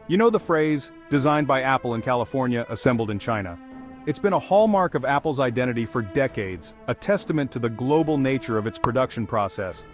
You know the phrase, designed by Apple in California, assembled in China. It's been a hallmark of Apple's identity for decades, a testament to the global nature of its production process.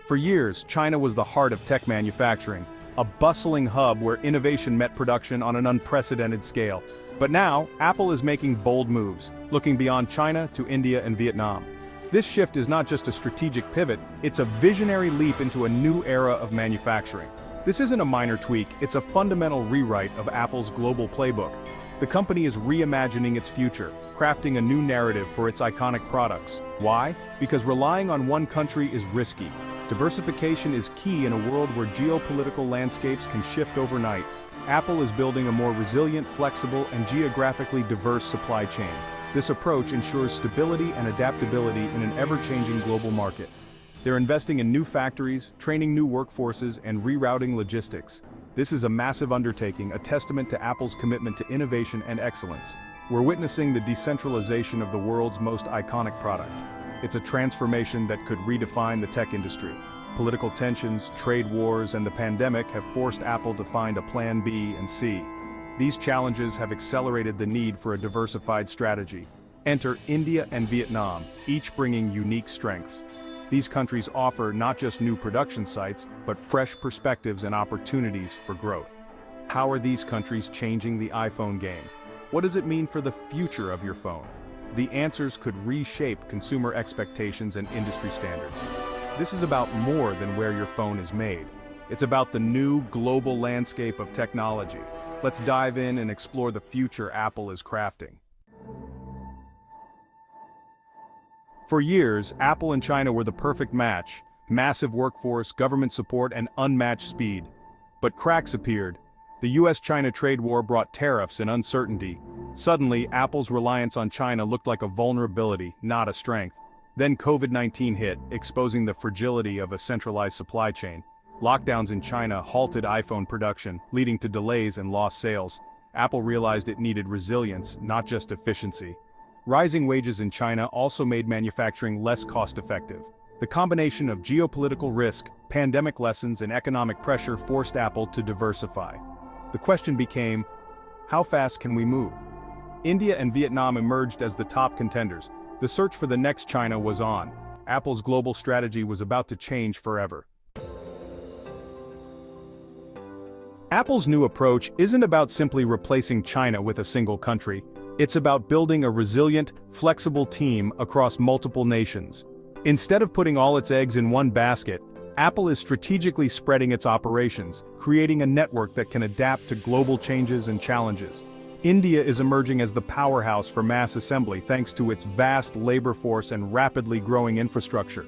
For years, China was the heart of tech manufacturing, a bustling hub where innovation met production on an unprecedented scale. But now, Apple is making bold moves, looking beyond China to India and Vietnam. This shift is not just a strategic pivot, it's a visionary leap into a new era of manufacturing. This isn't a minor tweak, it's a fundamental rewrite of Apple's global playbook. The company is reimagining its future, crafting a new narrative for its iconic products. Why? Because relying on one country is risky. Diversification is key in a world where geopolitical landscapes can shift overnight. Apple is building a more resilient, flexible, and geographically diverse supply chain. This approach ensures stability and adaptability in an ever-changing global market. They're investing in new factories, training new workforces, and rerouting logistics. This is a massive undertaking, a testament to Apple's commitment to innovation and excellence. We're witnessing the decentralization of the world's most iconic product. It's a transformation that could redefine the tech industry. Political tensions, trade wars, and the pandemic have forced Apple to find a plan B and C. These challenges have accelerated the need for a diversified strategy. Enter India and Vietnam, each bringing unique strengths. These countries offer not just new production sites, but fresh perspectives and opportunities for growth. How are these countries changing the iPhone game? What does it mean for the future of your phone? The answers could reshape consumer expectations and industry standards. This is about more than where your phone is made. It's about the new global landscape of technology. Let's dive in and explore the future Apple is crafting. For years, Apple and China were the perfect match: massive workforce, government support, and unmatched speed. But cracks appeared. The US-China trade war brought tariffs and uncertainty. Suddenly, Apple's reliance on China looked like a vulnerability, not a strength. Then COVID-19 hit, exposing the fragility of a centralized supply chain. Lockdowns in China halted iPhone production, leading to delays and lost sales. Apple realized it needed resilience, not just efficiency. Rising wages in China also made manufacturing less cost-effective. The combination of geopolitical risk, pandemic lessons, and economic pressure forced Apple to diversify. The question became, how fast can we move? India and Vietnam emerged as the top contenders. The search for the next China was on. Apple's global strategy was about to change forever. Apple's new approach isn't about simply replacing China with a single country. It's about building a resilient, flexible team across multiple nations. Instead of putting all its eggs in one basket, Apple is strategically spreading its operations, creating a network that can adapt to global changes and challenges. India is emerging as the powerhouse for mass assembly thanks to its vast labor force and rapidly growing infrastructure.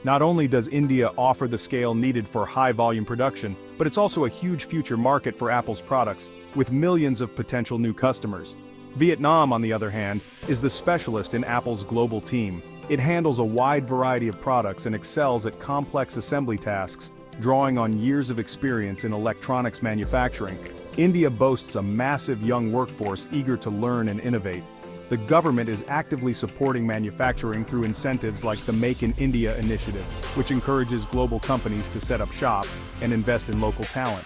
Not only does India offer the scale needed for high-volume production, but it's also a huge future market for Apple's products, with millions of potential new customers. Vietnam, on the other hand, is the specialist in Apple's global team. It handles a wide variety of products and excels at complex assembly tasks, drawing on years of experience in electronics manufacturing. India boasts a massive young workforce eager to learn and innovate. The government is actively supporting manufacturing through incentives like the Make in India initiative, which encourages global companies to set up shop and invest in local talent.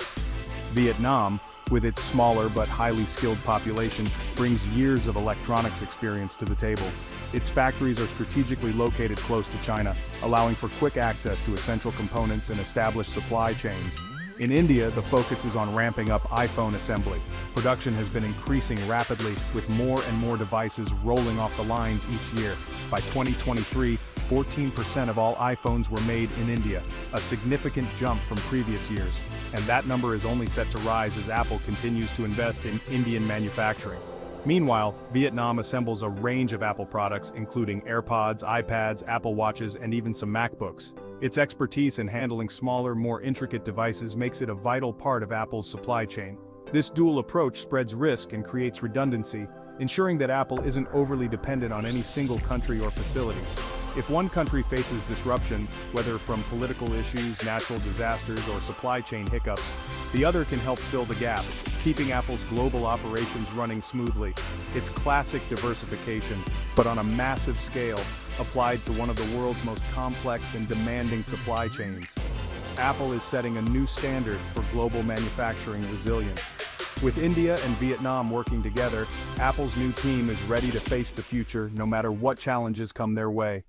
Vietnam, with its smaller but highly skilled population, brings years of electronics experience to the table. Its factories are strategically located close to China, allowing for quick access to essential components and established supply chains. In India, the focus is on ramping up iPhone assembly. Production has been increasing rapidly, with more and more devices rolling off the lines each year. By 2023, 14% of all iPhones were made in India, a significant jump from previous years. And that number is only set to rise as Apple continues to invest in Indian manufacturing. Meanwhile, Vietnam assembles a range of Apple products, including AirPods, iPads, Apple Watches, and even some MacBooks. Its expertise in handling smaller, more intricate devices makes it a vital part of Apple's supply chain. This dual approach spreads risk and creates redundancy, ensuring that Apple isn't overly dependent on any single country or facility. If one country faces disruption, whether from political issues, natural disasters, or supply chain hiccups, the other can help fill the gap, keeping Apple's global operations running smoothly. It's classic diversification, but on a massive scale, applied to one of the world's most complex and demanding supply chains. Apple is setting a new standard for global manufacturing resilience. With India and Vietnam working together, Apple's new team is ready to face the future no matter what challenges come their way.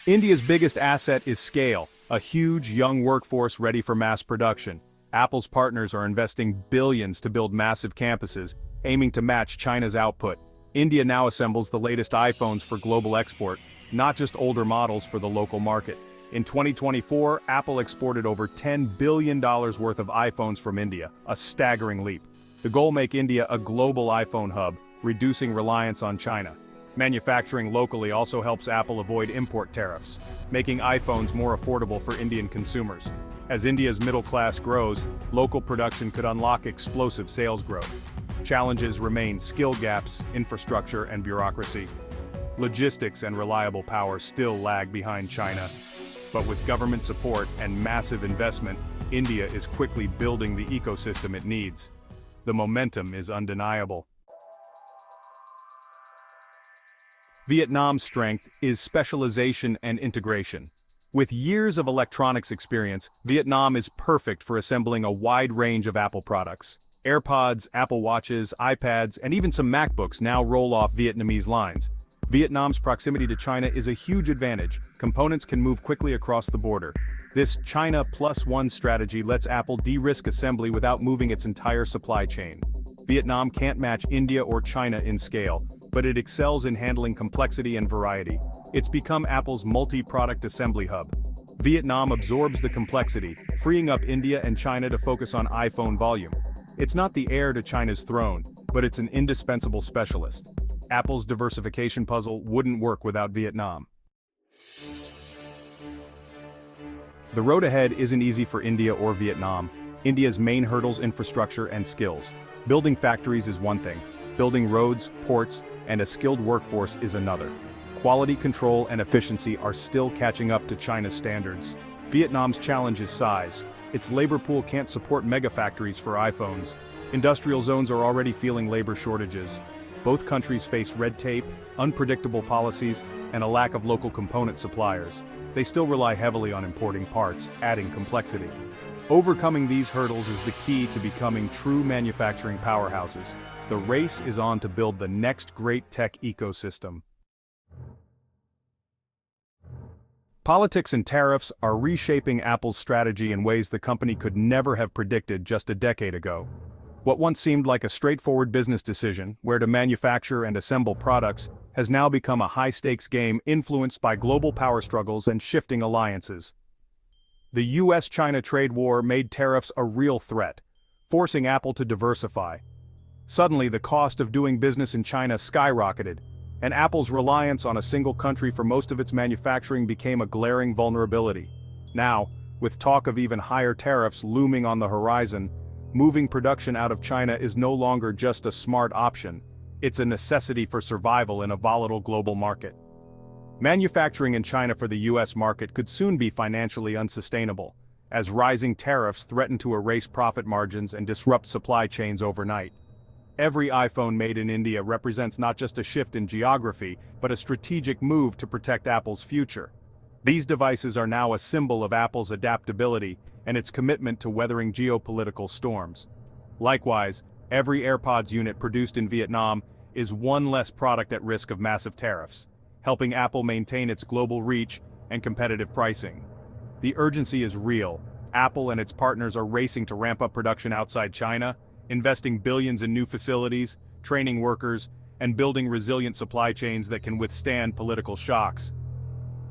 India's biggest asset is scale, a huge, young workforce ready for mass production. Apple's partners are investing billions to build massive campuses, aiming to match China's output. India now assembles the latest iPhones for global export, not just older models for the local market. In 2024, Apple exported over $10 billion worth of iPhones from India, a staggering leap. The goal: make India a global iPhone hub, reducing reliance on China. Manufacturing locally also helps Apple avoid import tariffs, making iPhones more affordable for Indian consumers. As India's middle class grows, local production could unlock explosive sales growth. Challenges remain: skill gaps, infrastructure, and bureaucracy. Logistics and reliable power still lag behind China. But with government support and massive investment, India is quickly building the ecosystem it needs. The momentum is undeniable. Vietnam's strength is specialization and integration. With years of electronics experience, Vietnam is perfect for assembling a wide range of Apple products. AirPods, Apple Watches, iPads, and even some MacBooks now roll off Vietnamese lines. Vietnam's proximity to China is a huge advantage. Components can move quickly across the border. This China Plus One strategy lets Apple de-risk assembly without moving its entire supply chain. Vietnam can't match India or China in scale, but it excels in handling complexity and variety. It's become Apple's multi-product assembly hub. Vietnam absorbs the complexity, freeing up India and China to focus on iPhone volume. It's not the heir to China's throne, but it's an indispensable specialist. Apple's diversification puzzle wouldn't work without Vietnam. The road ahead isn't easy for India or Vietnam. India's main hurdles: infrastructure and skills. Building factories is one thing. Building roads, ports, and a skilled workforce is another. Quality control and efficiency are still catching up to China's standards. Vietnam's challenge is size. Its labor pool can't support megafactories for iPhones. Industrial zones are already feeling labor shortages. Both countries face red tape, unpredictable policies, and a lack of local component suppliers. They still rely heavily on importing parts, adding complexity. Overcoming these hurdles is the key to becoming true manufacturing powerhouses. The race is on to build the next great tech ecosystem. Politics and tariffs are reshaping Apple's strategy in ways the company could never have predicted just a decade ago. What once seemed like a straightforward business decision, where to manufacture and assemble products, has now become a high-stakes game influenced by global power struggles and shifting alliances. The US-China trade war made tariffs a real threat, forcing Apple to diversify. Suddenly, the cost of doing business in China skyrocketed, and Apple's reliance on a single country for most of its manufacturing became a glaring vulnerability. Now, with talk of even higher tariffs looming on the horizon, moving production out of China is no longer just a smart option, it's a necessity for survival in a volatile global market. Manufacturing in China for the US market could soon be financially unsustainable, as rising tariffs threaten to erase profit margins and disrupt supply chains overnight. Every iPhone made in India represents not just a shift in geography, but a strategic move to protect Apple's future. These devices are now a symbol of Apple's adaptability and its commitment to weathering geopolitical storms. Likewise, every AirPods unit produced in Vietnam is one less product at risk of massive tariffs, helping Apple maintain its global reach and competitive pricing. The urgency is real. Apple and its partners are racing to ramp up production outside China, investing billions in new facilities, training workers, and building resilient supply chains that can withstand political shocks.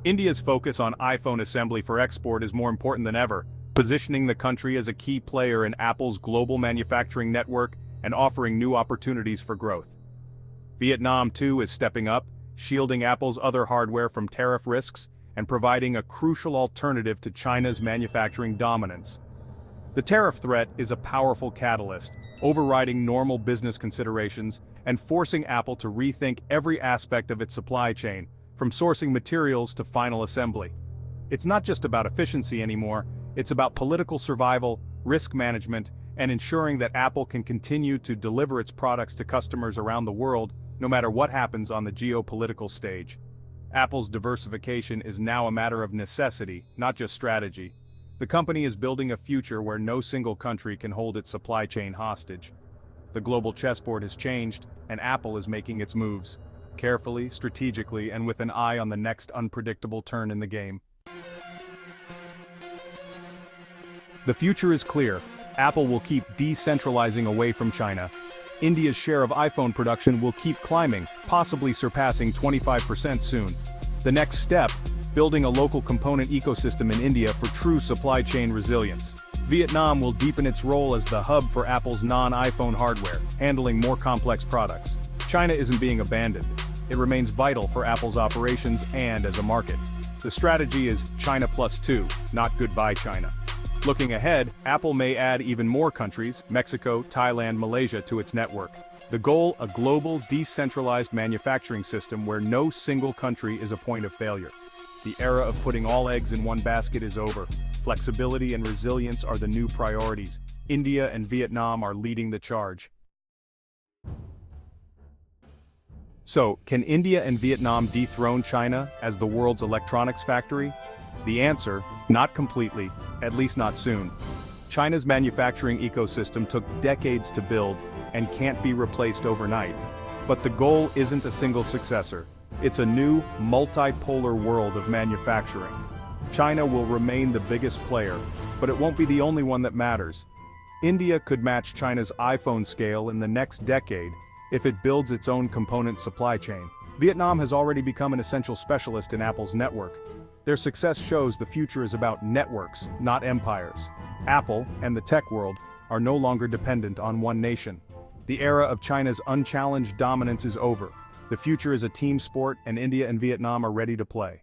India's focus on iPhone assembly for export is more important than ever, positioning the country as a key player in Apple's global manufacturing network and offering new opportunities for growth. Vietnam, too, is stepping up, shielding Apple's other hardware from tariff risks and providing a crucial alternative to China's manufacturing dominance. The tariff threat is a powerful catalyst, overriding normal business considerations and forcing Apple to rethink every aspect of its supply chain, from sourcing materials to final assembly. It's not just about efficiency anymore, it's about political survival, risk management, and ensuring that Apple can continue to deliver its products to customers around the world, no matter what happens on the geopolitical stage. Apple's diversification is now a matter of necessity, not just strategy. The company is building a future where no single country can hold its supply chain hostage. The global chessboard has changed, and Apple is making its moves. Carefully, strategically, and with an eye on the next unpredictable turn in the game. The future is clear. Apple will keep decentralizing away from China. India's share of iPhone production will keep climbing, possibly surpassing 25% soon. The next step, building a local component ecosystem in India for true supply chain resilience. Vietnam will deepen its role as the hub for Apple's non-iPhone hardware, handling more complex products. China isn't being abandoned. It remains vital for Apple's operations and as a market. The strategy is China plus two, not goodbye China. Looking ahead, Apple may add even more countries, Mexico, Thailand, Malaysia, to its network. The goal, a global, decentralized manufacturing system where no single country is a point of failure. The era of putting all eggs in one basket is over. Flexibility and resilience are the new priorities. India and Vietnam are leading the charge. So, can India and Vietnam dethrone China as the world's electronics factory? The answer, not completely, at least not soon. China's manufacturing ecosystem took decades to build and can't be replaced overnight. But the goal isn't a single successor. It's a new, multipolar world of manufacturing. China will remain the biggest player, but it won't be the only one that matters. India could match China's iPhone scale in the next decade if it builds its own component supply chain. Vietnam has already become an essential specialist in Apple's network. Their success shows the future is about networks, not empires. Apple, and the tech world, are no longer dependent on one nation. The era of China's unchallenged dominance is over. The future is a team sport, and India and Vietnam are ready to play.